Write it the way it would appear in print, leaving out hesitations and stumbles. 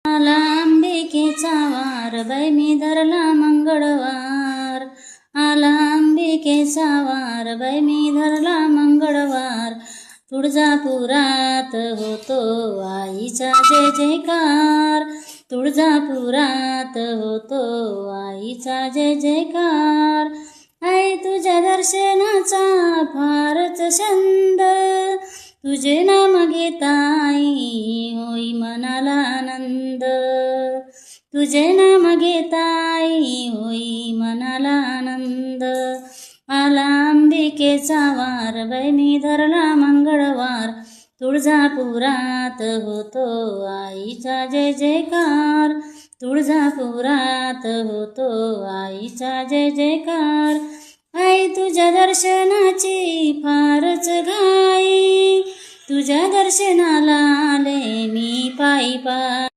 आला अंबिकेचा वार बाई मी धरला मंगळवार, आला अंबिकेचा वार बाई मी धरला मंगळवार. तुळजापुरात होतो आईचा जय जयकार, तुळजापुरात होतो आईचा जय जयकार. आई तुझ्या दर्शनाचा फारच छंद, तुझे नाम घेता आई होई मनाला आनंद, तुझे नाम घेता आई होई मनाला आनंद. आला अंबिकेचा वार बाई मी धरला मंगळवार, तुळजापुरात होतो आईचा जय जयकार, तुळजापुरात होतो आईचा जय जयकार. आई तुझ्या दर्शनाची फारच घाई, तुझ्या दर्शनाला आले मी पायी पायी.